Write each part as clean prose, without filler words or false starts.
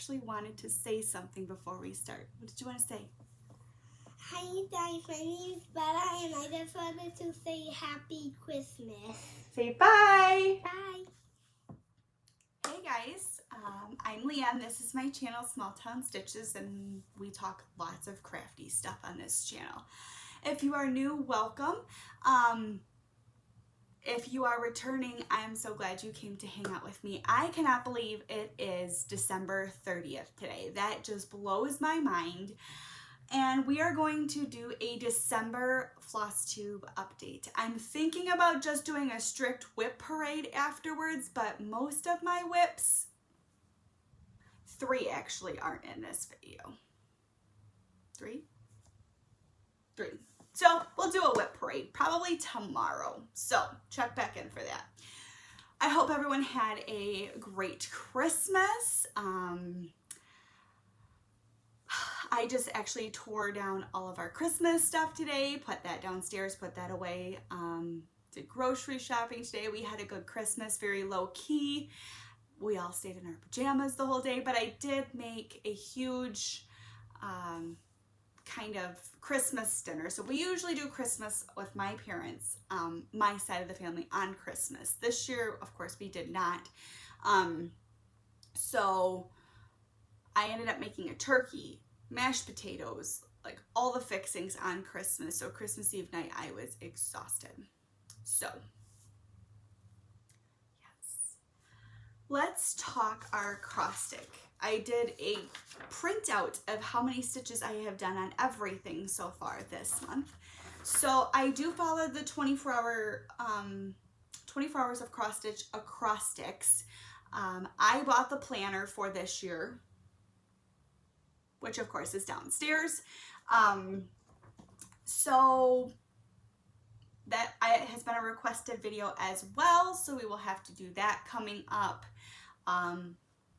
actually wanted to say something before we start. What did you want to say? Hi guys, my name is Bella and I just wanted to say Happy Christmas. Say bye! Bye! Hey guys, I'm Leanne. This is my channel, Small Town Stitches, and we talk lots of crafty stuff on this channel. If you are new, welcome. If you are returning, I'm so glad you came to hang out with me. I cannot believe it is December 30th today. That just blows my mind. And we are going to do a December Flosstube update. I'm thinking about just doing a strict whip parade afterwards, but most of my whips, 3 actually, aren't in this video. 3? 3. So we'll do a whip parade probably tomorrow. So check back in for that. I hope everyone had a great Christmas. I just actually tore down all of our Christmas stuff today, put that downstairs, put that away. Did grocery shopping today. We had a good Christmas, very low key. We all stayed in our pajamas the whole day, but I did make a huge kind of Christmas dinner. So we usually do Christmas with my parents, my side of the family, on Christmas. This year, of course, we did not. So I ended up making a turkey, mashed potatoes, like all the fixings on Christmas. So Christmas Eve night, I was exhausted. So, yes. Let's talk our cross stick. I did a printout of how many stitches I have done on everything so far this month. So I do follow the 24 hours of cross stitch acrostics. I bought the planner for this year, which of course is downstairs. So that has been a requested video as well. So we will have to do that coming up,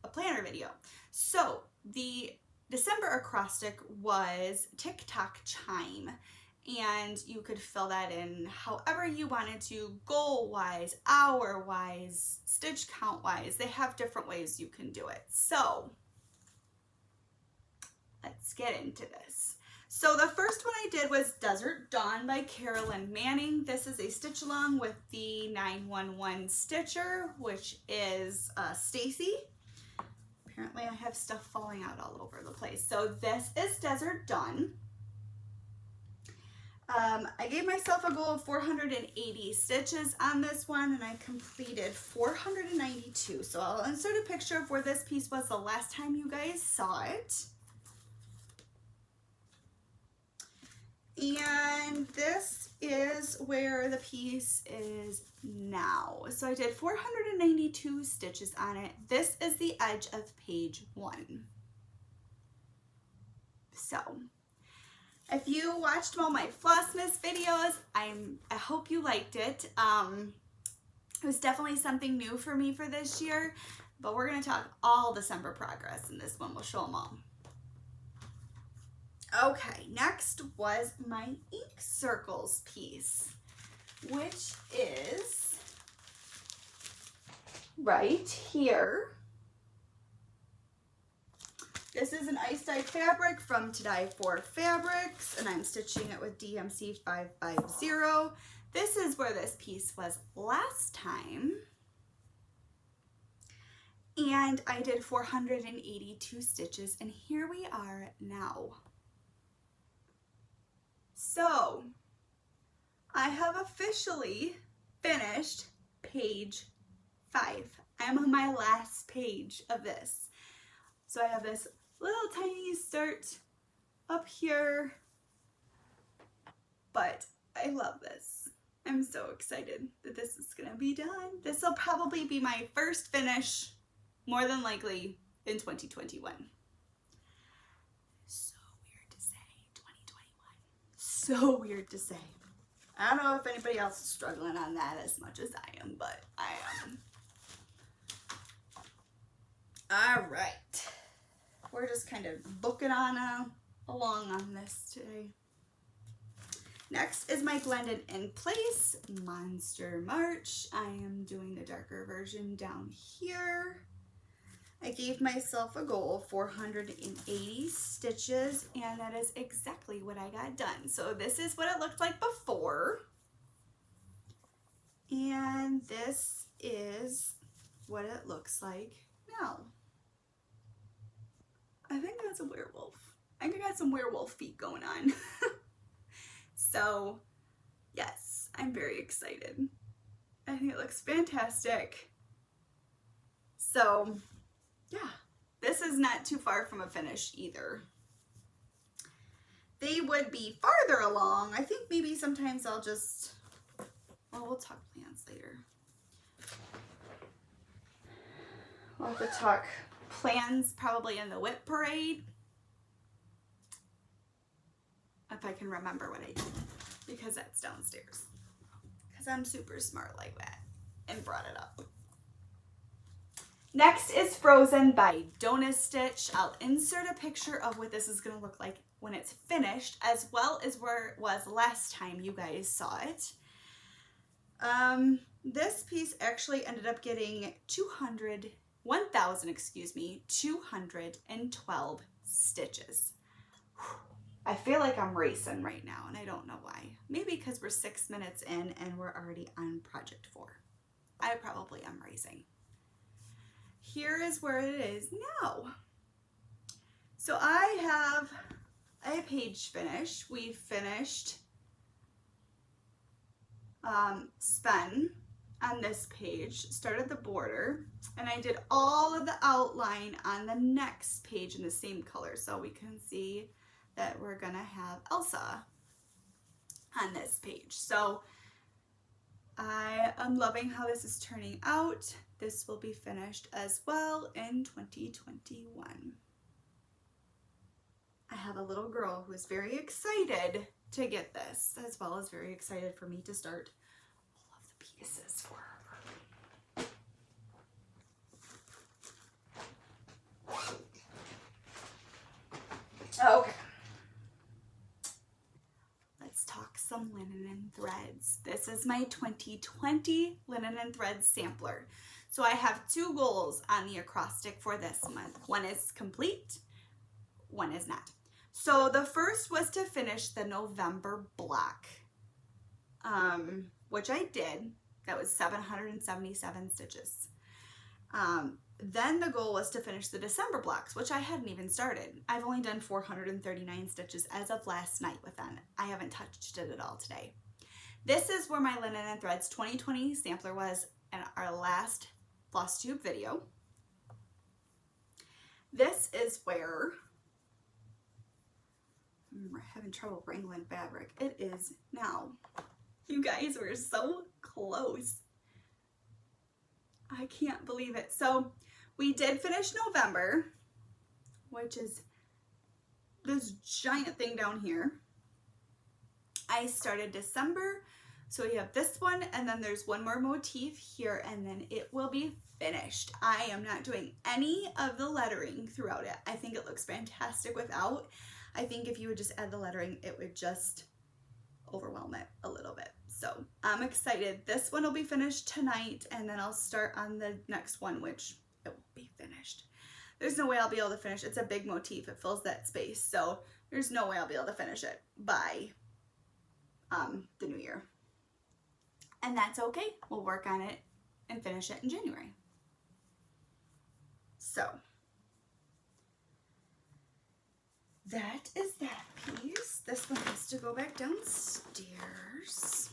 a planner video. So the December acrostic was Tick-Tock Chime, and you could fill that in however you wanted to, goal-wise, hour-wise, stitch count-wise. They have different ways you can do it. So let's get into this. So the first one I did was Desert Dawn by Carolyn Manning. This is a stitch along with the 911 stitcher, which is Stacy. Apparently I have stuff falling out all over the place. So this is Desert Dawn. I gave myself a goal of 480 stitches on this one, and I completed 492. So I'll insert a picture of where this piece was the last time you guys saw it. And this is where the piece is now. So I did 492 stitches on it. This is the edge of page 1. So if you watched all my Flossmas videos, I hope you liked it. It was definitely something new for me for this year, but we're going to talk all December progress in this one. We'll show them all. Okay, next was my ink circles piece, which is right here. This is an ice dye fabric from To Dye For Fabrics, and I'm stitching it with DMC 550. This is where this piece was last time. And I did 482 stitches, and here we are now. So I have officially finished page 5. I'm on my last page of this. So I have this little tiny skirt up here, but I love this. I'm so excited that this is gonna be done. This will probably be my first finish, more than likely, in 2021. So weird to say. I don't know if anybody else is struggling on that as much as I am, but I am. All right. We're just kind of booking on along on this today. Next is my Blended in Place Monster March. I am doing the darker version down here. I gave myself a goal of 480 stitches, and that is exactly what I got done. So this is what it looked like before, and this is what it looks like now. I think that's a werewolf. I think I got some werewolf feet going on. So yes, I'm very excited. I think it looks fantastic. So yeah, this is not too far from a finish either. They would be farther along. I think maybe sometimes I'll just, well, we'll talk plans later. We'll have to talk plans probably in the whip parade. If I can remember what I did, because that's downstairs. Because I'm super smart like that and brought it up. Next is Frozen by Donut Stitch. I'll insert a picture of what this is going to look like when it's finished, as well as where it was last time you guys saw it. This piece actually ended up getting 212 stitches. I feel like I'm racing right now, and I don't know why. Maybe because we're 6 minutes in and we're already on project 4. I probably am racing. Here is where it is now. So I have a page finish. We finished spun on this page, started the border, and I did all of the outline on the next page in the same color, so we can see that we're gonna have Elsa on this page. So I am loving how this is turning out. This will be finished as well in 2021. I have a little girl who is very excited to get this, as well as very excited for me to start all of the pieces for her. Okay. Let's talk some linen and threads. This is my 2020 linen and threads sampler. So I have 2 goals on the acrostic for this month. One is complete, one is not. So the first was to finish the November block, which I did. That was 777 stitches. Then the goal was to finish the December blocks, which I hadn't even started. I've only done 439 stitches as of last night with them. I haven't touched it at all today. This is where my Linen and Threads 2020 sampler was in our last Flosstube video. This is where I'm having trouble wrangling fabric. It is now. You guys were so close. I can't believe it. So we did finish November, which is this giant thing down here. I started December, so we have this one, and then there's one more motif here, and then it will be finished. I am not doing any of the lettering throughout it. I think it looks fantastic without. I think if you would just add the lettering, it would just overwhelm it a little bit. So I'm excited. This one will be finished tonight, and then I'll start on the next one, which it won't be finished. There's no way I'll be able to finish. It's a big motif. It fills that space. So there's no way I'll be able to finish it by the new year. And that's okay. We'll work on it and finish it in January. So that is that piece. This one has to go back downstairs.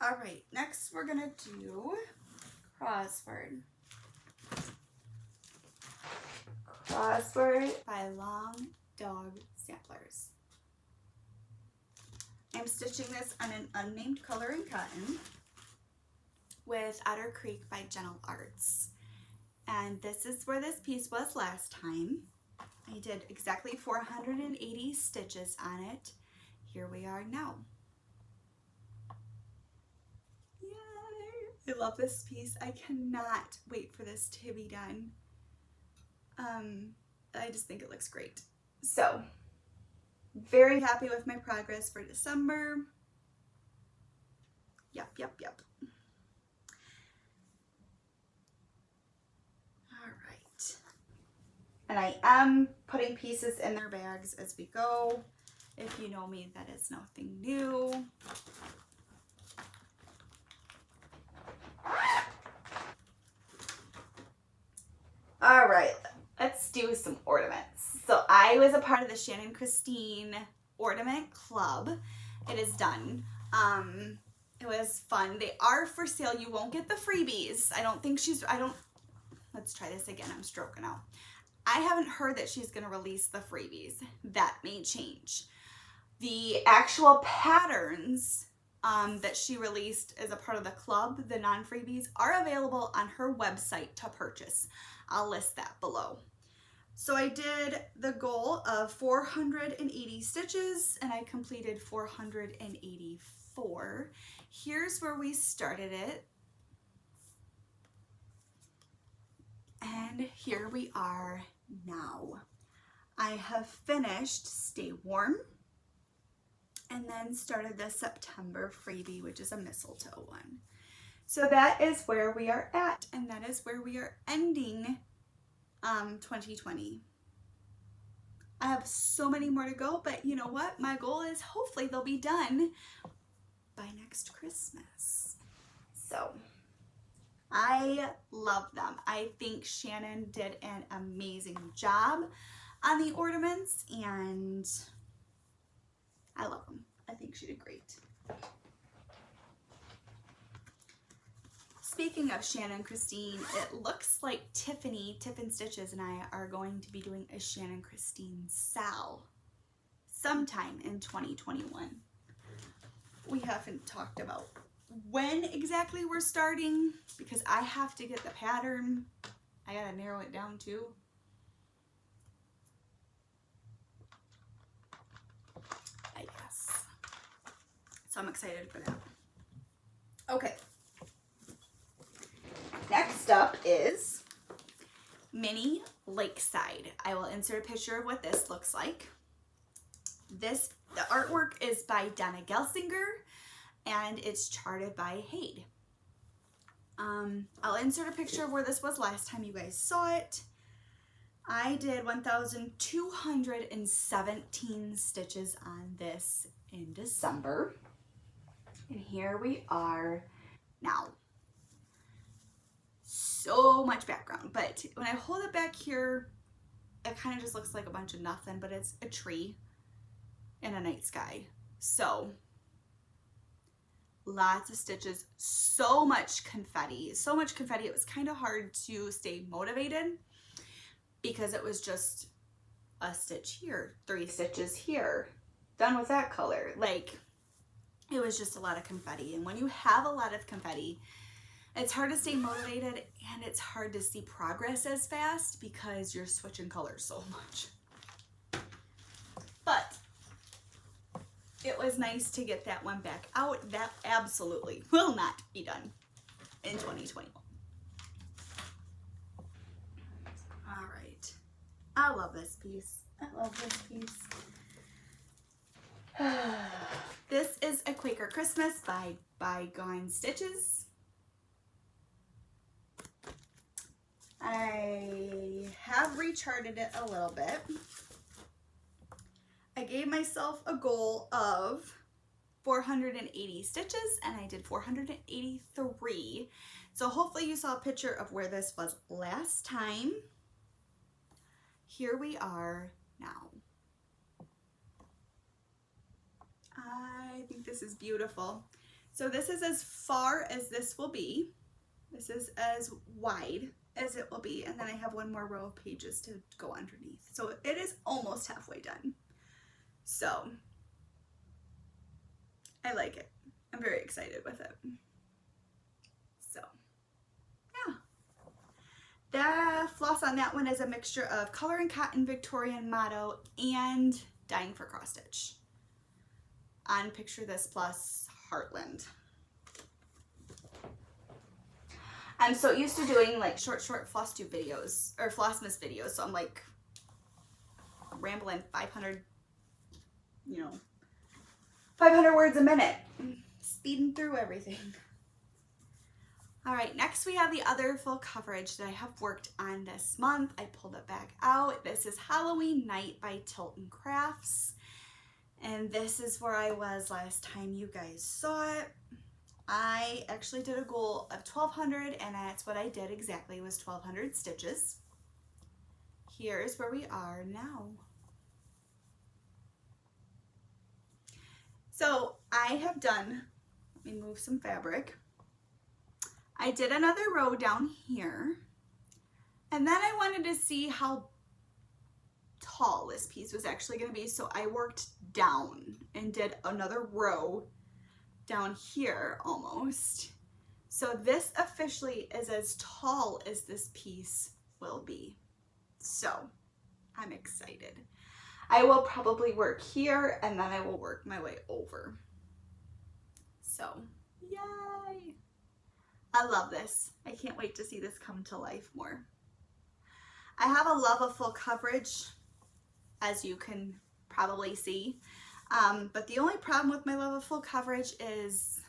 All right, next we're gonna do crossword. Crossword by Long Dog Samplers. I'm stitching this on an unnamed color in cotton with Otter Creek by Gentle Arts. And this is where this piece was last time. I did exactly 480 stitches on it. Here we are now. Yay! I love this piece. I cannot wait for this to be done. I just think it looks great. So, very happy with my progress for December. Yep. And I am putting pieces in their bags as we go. If you know me, that is nothing new. All right, let's do some ornaments. So I was a part of the Shannon Christine Ornament Club. It is done. It was fun. They are for sale. You won't get the freebies. Let's try this again. I'm stroking out. I haven't heard that she's going to release the freebies. That may change. The actual patterns that she released as a part of the club, the non-freebies, are available on her website to purchase. I'll list that below. So I did the goal of 480 stitches and I completed 484. Here's where we started it. And here we are now. I have finished Stay Warm and then started the September freebie, which is a mistletoe one. So that is where we are at, and that is where we are ending 2020. I have so many more to go, but you know what? My goal is hopefully they'll be done by next Christmas. So I love them. I think Shannon did an amazing job on the ornaments and I love them. I think she did great. Speaking of Shannon Christine, it looks like Tiffin Stitches and I are going to be doing a Shannon Christine Sal sometime in 2021. We haven't talked about when exactly we're starting because I have to get the pattern. I gotta narrow it down too. I guess. So I'm excited for that. Okay. Next up is Mini Lakeside. I will insert a picture of what this looks like. The artwork is by Donna Gelsinger and it's charted by Hade. I'll insert a picture of where this was last time you guys saw it. I did 1,217 stitches on this in December. And here we are now. So much background, but when I hold it back here, it kind of just looks like a bunch of nothing, but it's a tree and a night sky. So lots of stitches, so much confetti, it was kind of hard to stay motivated because it was just a stitch here, 3 stitches here, done with that color. Like, it was just a lot of confetti, and when you have a lot of confetti, it's hard to stay motivated and it's hard to see progress as fast because you're switching colors so much. But it was nice to get that one back out. That absolutely will not be done in 2021. All right. I love this piece. I love this piece. This is A Quaker Christmas by Bygone Stitches. I have recharted it a little bit. I gave myself a goal of 480 stitches and I did 483. So hopefully you saw a picture of where this was last time. Here we are now. I think this is beautiful. So this is as far as this will be. This is as wide as it will be, and then I have one more row of pages to go underneath. So it is almost halfway done. So I like it. I'm very excited with it. So yeah. The floss on that one is a mixture of Color and Cotton Victorian Motto and Dying for Cross Stitch on Picture This Plus Heartland. I'm so used to doing like short Flosstube videos or Flossmas videos, so I'm like rambling 500 words a minute, speeding through everything. All right, next we have the other full coverage that I have worked on this month. I pulled it back out. This is Halloween Night by Tilton Crafts. And this is where I was last time you guys saw it. I actually did a goal of 1,200, and that's what I did exactly, was 1,200 stitches. Here's where we are now. So I have done, let me move some fabric. I did another row down here, and then I wanted to see how tall this piece was actually going to be, so I worked down and did another row down here almost. So this officially is as tall as this piece will be. So I'm excited. I will probably work here and then I will work my way over. So yay! I love this. I can't wait to see this come to life more. I have a love of full coverage, as you can probably see. But the only problem with my love of full coverage is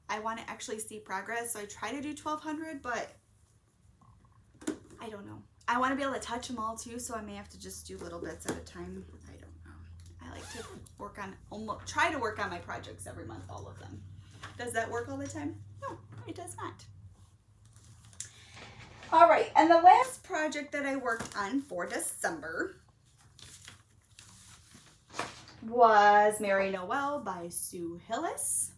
I want to actually see progress. So I try to do 1,200, but I don't know. I want to be able to touch them all too, so I may have to just do little bits at a time. I don't know. I like to work on, try to work on my projects every month, all of them. Does that work all the time? No, it does not. All right, and the last project that I worked on for December was Merry Noel by Sue Hillis.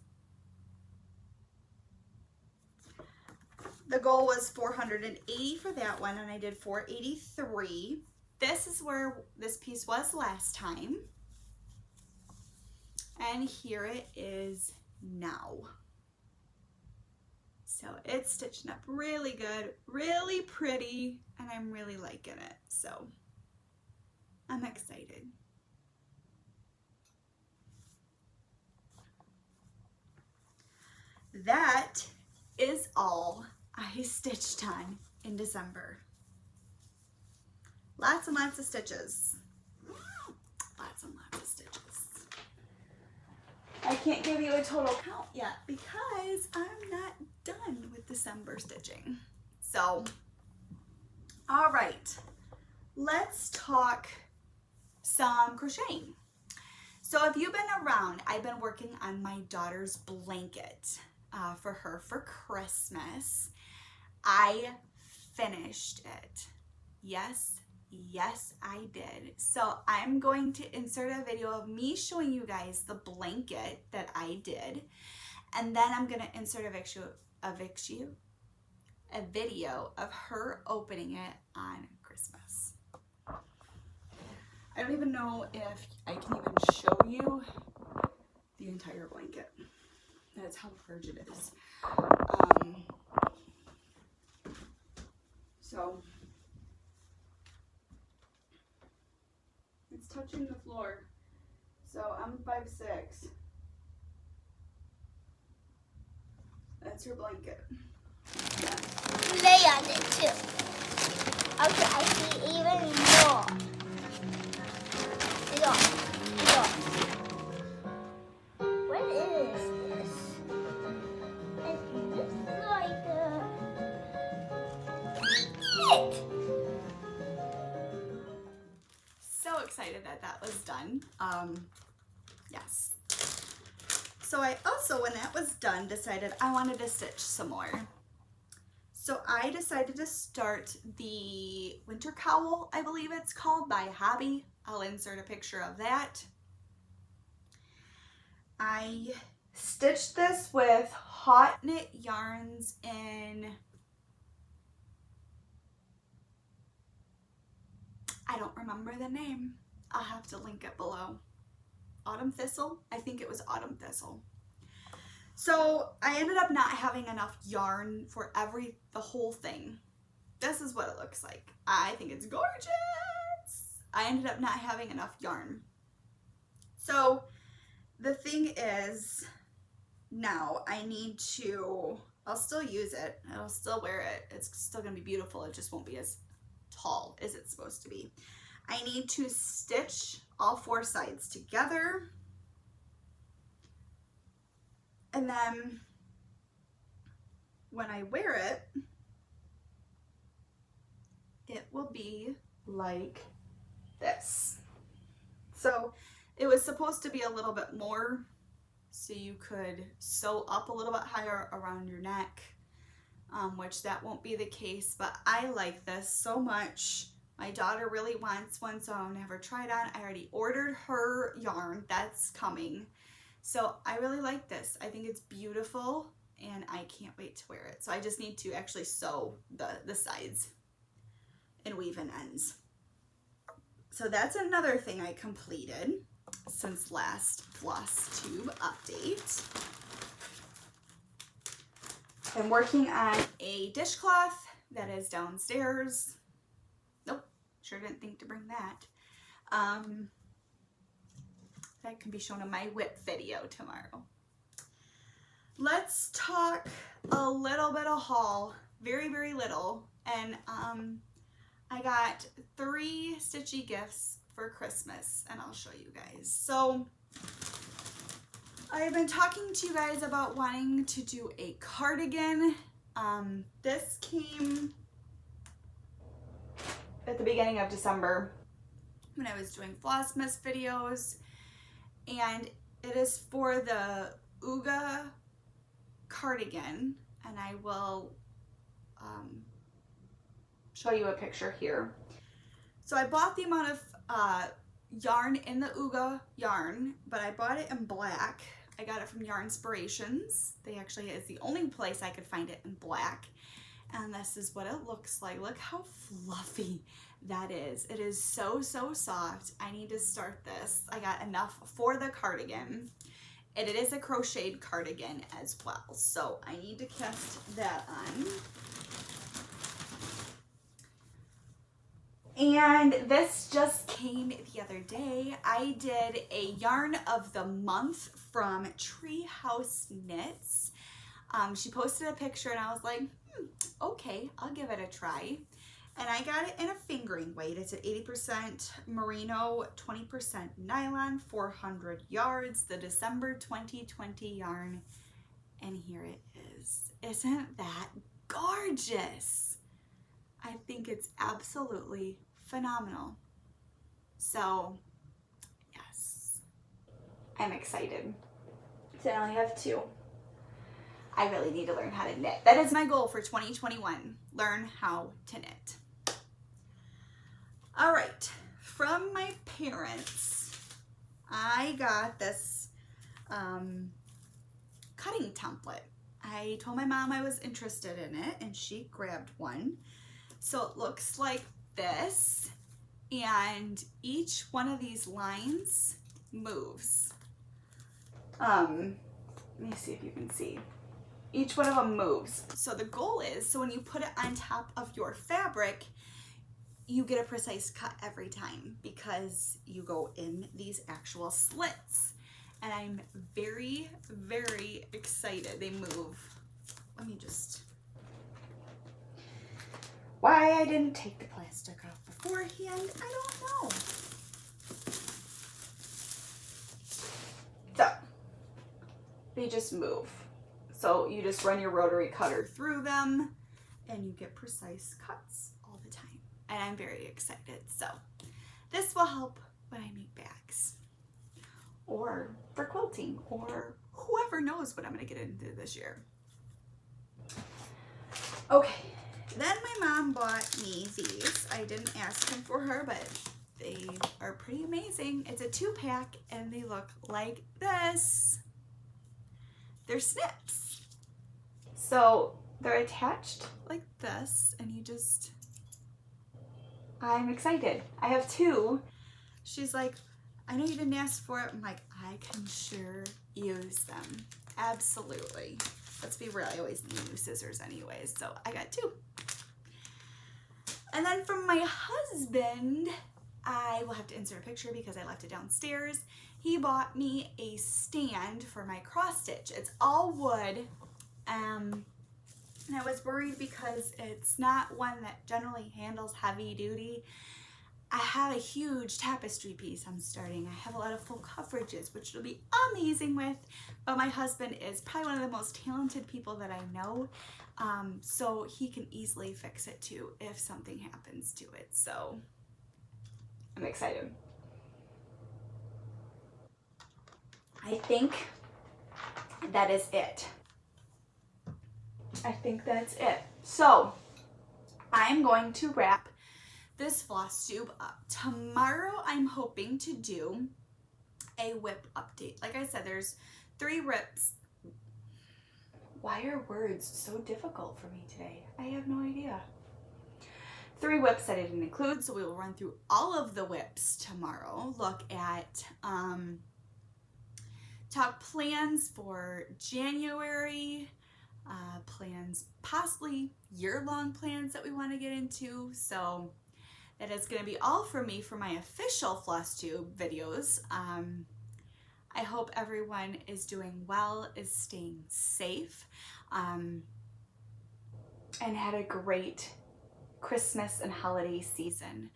The goal was 480 for that one, and I did 483. This is where this piece was last time. And here it is now. So it's stitching up really good, really pretty, and I'm really liking it. So I'm excited. That is all I stitched on in December. Lots and lots of stitches. Lots and lots of stitches. I can't give you a total count yet because I'm not done with December stitching. So, all right, let's talk some crocheting. So if you've been around, I've been working on my daughter's blanket for her for Christmas. I finished it. Yes, I did. So I'm going to insert a video of me showing you guys the blanket that I did. And then I'm going to insert a video of her opening it on Christmas. I don't even know if I can even show you the entire blanket. That's how large it is. So it's touching the floor. So I'm 5'6". That's her blanket. Yeah. Lay on it too. Okay, I see even more. Look. What is this? It looks like it. So excited that was done. Yes. So I also, when that was done, decided I wanted to stitch some more. So I decided to start the winter cowl, I believe it's called, by Hobby. I'll insert a picture of that. I stitched this with Hot Knit yarns in, I don't remember the name. I'll have to link it below. Autumn Thistle? I think it was Autumn Thistle. So I ended up not having enough yarn for the whole thing. This is what it looks like. I think it's gorgeous. I ended up not having enough yarn. So the thing is, now I need to, I'll still use it. I'll still wear it. It's still gonna be beautiful. It just won't be as tall as it's supposed to be. I need to stitch all 4 sides together. And then when I wear it, it will be like this. So it was supposed to be a little bit more, so you could sew up a little bit higher around your neck, which that won't be the case, but I like this so much. My daughter really wants one, so I'm gonna have her try it on. I already ordered her yarn, that's coming. So I really like this. I think it's beautiful and I can't wait to wear it. So I just need to actually sew the sides and weave in ends. So that's another thing I completed since last Flosstube update. I'm working on a dishcloth that is downstairs. Nope, sure didn't think to bring that. That can be shown in my whip video tomorrow. Let's talk a little bit of haul, very, very little. And I got 3 stitchy gifts for Christmas, and I'll show you guys. So I've been talking to you guys about wanting to do a cardigan. This came at the beginning of December when I was doing Flossmas videos, and it is for the Uga cardigan, and I will show you a picture here. So I bought the amount of yarn in the Uga yarn, but I bought it in black. I got it from Yarnspirations. They actually is the only place I could find it in black. And this is what it looks like. Look how fluffy that is. It is so, so soft. I need to start this. I got enough for the cardigan. And it is a crocheted cardigan as well. So I need to cast that on. And this just came the other day. I did a yarn of the month from Treehouse Knits. She posted a picture and I was like, okay, I'll give it a try. And I got it in a fingering weight. It's at 80% merino, 20% nylon, 400 yards, the December 2020 yarn. And here it is. Isn't that gorgeous? I think it's absolutely phenomenal. So, yes, I'm excited. So I only have 2. I really need to learn how to knit. That is my goal for 2021, learn how to knit. All right, from my parents, I got this cutting template. I told my mom I was interested in it and she grabbed one. So it looks like this, and each one of these lines moves. Let me see if you can see. Each one of them moves. So the goal is, so when you put it on top of your fabric, you get a precise cut every time because you go in these actual slits. And I'm very, very excited. They move. Let me just... Why I didn't take the plastic off beforehand, I don't know. So, they just move. So you just run your rotary cutter through them and you get precise cuts all the time. And I'm very excited. So this will help when I make bags or for quilting or whoever knows what I'm going to get into this year. Okay. Then my mom bought me these. I didn't ask them for her, but they are pretty amazing. It's a 2-pack and they look like this. They're snips. So they're attached like this and you just, I'm excited. I have 2. She's like, I know you didn't ask for it. I'm like, I can sure use them. Absolutely. Let's be real, I always need new scissors anyways, so I got 2. And then from my husband, I will have to insert a picture because I left it downstairs. He bought me a stand for my cross stitch. It's all wood, and I was worried because it's not one that generally handles heavy duty. I have a huge tapestry piece I'm starting. I have a lot of full coverages, which it'll be amazing with, but my husband is probably one of the most talented people that I know, so he can easily fix it too if something happens to it. So I'm excited. I think that is it. I think that's it. So I'm going to wrap this Flosstube up. Tomorrow I'm hoping to do a whip update. Like I said, there's 3 whips. Why are words so difficult for me today? I have no idea. 3 whips that I didn't include, so we will run through all of the whips tomorrow. Look at, talk plans for January, plans, possibly year-long plans that we want to get into. So that is going to be all from me for my official Flosstube videos. I hope everyone is doing well, is staying safe, and had a great Christmas and holiday season.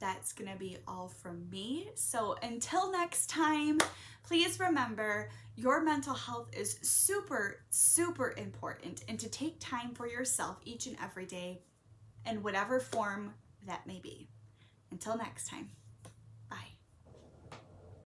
That's gonna be all from me. So until next time, please remember your mental health is super, super important, and to take time for yourself each and every day in whatever form that may be. Until next time.